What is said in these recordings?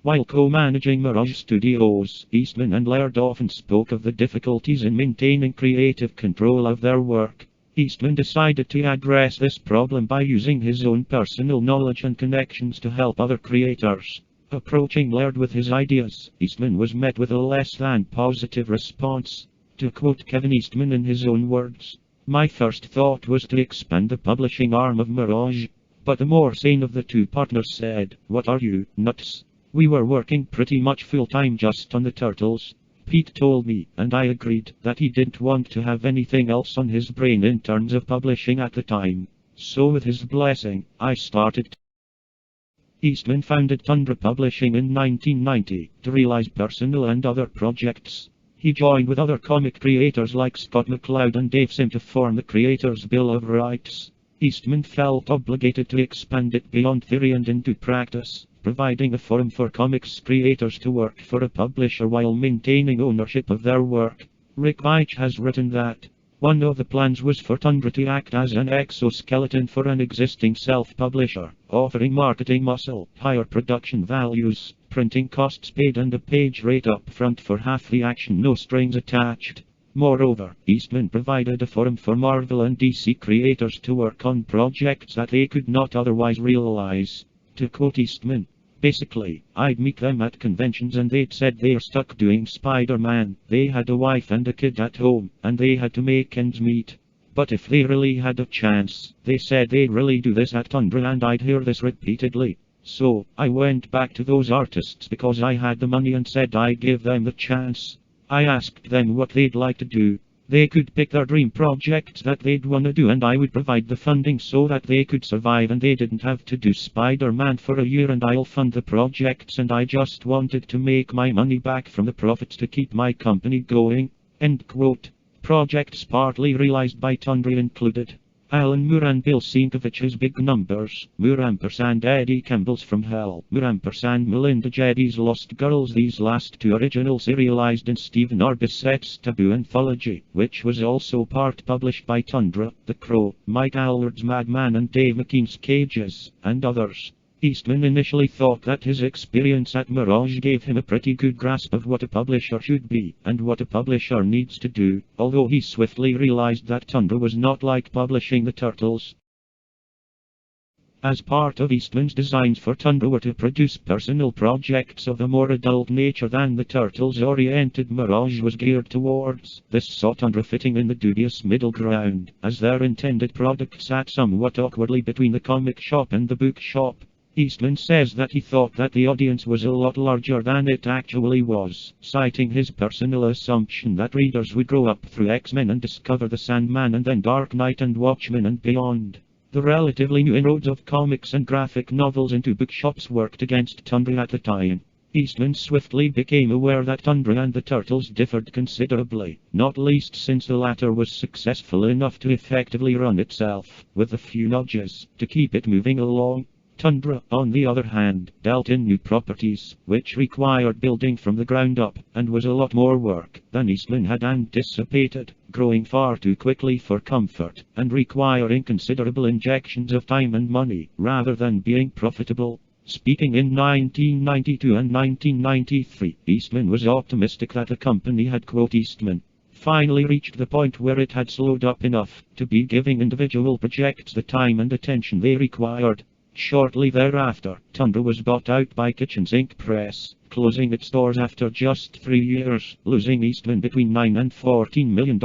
While co-managing Mirage Studios, Eastman and Laird often spoke of the difficulties in maintaining creative control of their work. Eastman decided to address this problem by using his own personal knowledge and connections to help other creators. Approaching Laird with his ideas, Eastman was met with a less than positive response. To quote Kevin Eastman in his own words, "My first thought was to expand the publishing arm of Mirage. But the more sane of the two partners said, 'What are you, nuts?' We were working pretty much full-time just on the Turtles." Pete told me, and I agreed, that he didn't want to have anything else on his brain in terms of publishing at the time. So with his blessing, I started. Eastman founded Tundra Publishing in 1990 to realize personal and other projects. He joined with other comic creators like Scott McCloud and Dave Sim to form the Creators' Bill of Rights. Eastman felt obligated to expand it beyond theory and into practice, providing a forum for comics creators to work for a publisher while maintaining ownership of their work. Rick Veitch has written that one of the plans was for Tundra to act as an exoskeleton for an existing self-publisher, offering marketing muscle, higher production values, printing costs paid and a page rate up front for half the action, no strings attached. Moreover, Eastman provided a forum for Marvel and DC creators to work on projects that they could not otherwise realize. To quote Eastman, "Basically, I'd meet them at conventions and they'd said they're stuck doing Spider-Man, they had a wife and a kid at home, and they had to make ends meet. But if they really had a chance, they said they'd really do this at Tundra, and I'd hear this repeatedly. So, I went back to those artists because I had the money and said I'd give them the chance. I asked them what they'd like to do. They could pick their dream projects that they'd wanna do, and I would provide the funding so that they could survive and they didn't have to do Spider-Man for a year, and I'll fund the projects, and I just wanted to make my money back from the profits to keep my company going." End quote. Projects partly realized by Tundra included Alan Moore and Bill Sienkiewicz's Big Numbers, Moore & Eddie Campbell's From Hell, Moore & Melinda Jeddy's Lost Girls. These last two original serialized in Stephen R. Bissett's Taboo anthology, which was also part published by Tundra, The Crow, Mike Allward's Madman and Dave McKean's Cages, and others. Eastman initially thought that his experience at Mirage gave him a pretty good grasp of what a publisher should be, and what a publisher needs to do, although he swiftly realized that Tundra was not like publishing the Turtles. As part of Eastman's designs for Tundra were to produce personal projects of a more adult nature than the Turtles-oriented Mirage was geared towards, this saw Tundra fitting in the dubious middle ground, as their intended product sat somewhat awkwardly between the comic shop and the book shop. Eastman says that he thought that the audience was a lot larger than it actually was, citing his personal assumption that readers would grow up through X-Men and discover the Sandman and then Dark Knight and Watchmen and beyond. The relatively new inroads of comics and graphic novels into bookshops worked against Tundra at the time. Eastman swiftly became aware that Tundra and the Turtles differed considerably, not least since the latter was successful enough to effectively run itself, with a few nudges, to keep it moving along. Tundra, on the other hand, dealt in new properties, which required building from the ground up, and was a lot more work than Eastman had anticipated, growing far too quickly for comfort, and requiring considerable injections of time and money, rather than being profitable. Speaking in 1992 and 1993, Eastman was optimistic that the company had, quote Eastman, finally reached the point where it had slowed up enough to be giving individual projects the time and attention they required. Shortly thereafter, Tundra was bought out by Kitchen Sink Press, closing its doors after just 3 years, losing Eastman between $9 and $14 million.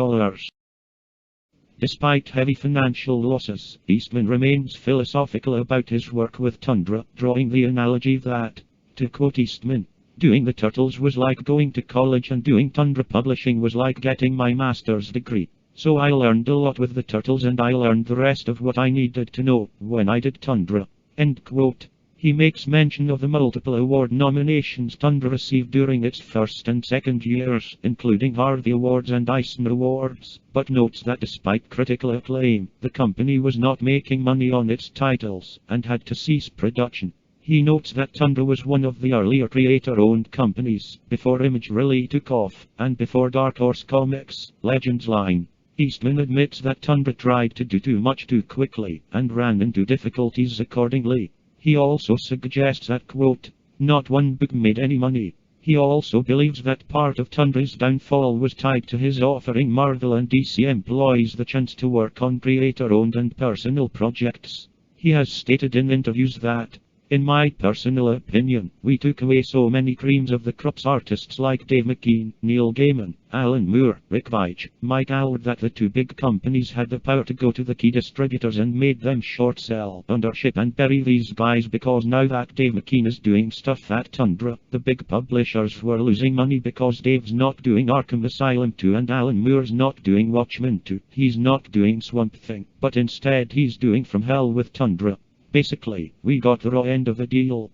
Despite heavy financial losses, Eastman remains philosophical about his work with Tundra, drawing the analogy that, to quote Eastman, "Doing the Turtles was like going to college, and doing Tundra Publishing was like getting my master's degree. So I learned a lot with the Turtles, and I learned the rest of what I needed to know when I did Tundra." End quote. He makes mention of the multiple award nominations Tundra received during its first and second years, including Harvey Awards and Eisner Awards, but notes that despite critical acclaim, the company was not making money on its titles, and had to cease production. He notes that Tundra was one of the earlier creator-owned companies, before Image really took off, and before Dark Horse Comics' Legends line. Eastman admits that Tundra tried to do too much too quickly, and ran into difficulties accordingly. He also suggests that, quote, Not one book made any money. He also believes that part of Tundra's downfall was tied to his offering Marvel and DC employees the chance to work on creator-owned and personal projects. He has stated in interviews that, in my personal opinion, we took away so many creams of the crops artists like Dave McKean, Neil Gaiman, Alan Moore, Rick Veitch, Mike Allred that the two big companies had the power to go to the key distributors and made them short sell, undership and bury these guys because now that Dave McKean is doing stuff at Tundra, the big publishers were losing money because Dave's not doing Arkham Asylum 2 and Alan Moore's not doing Watchmen 2. He's not doing Swamp Thing, but instead he's doing From Hell with Tundra. Basically, we got the raw end of the deal.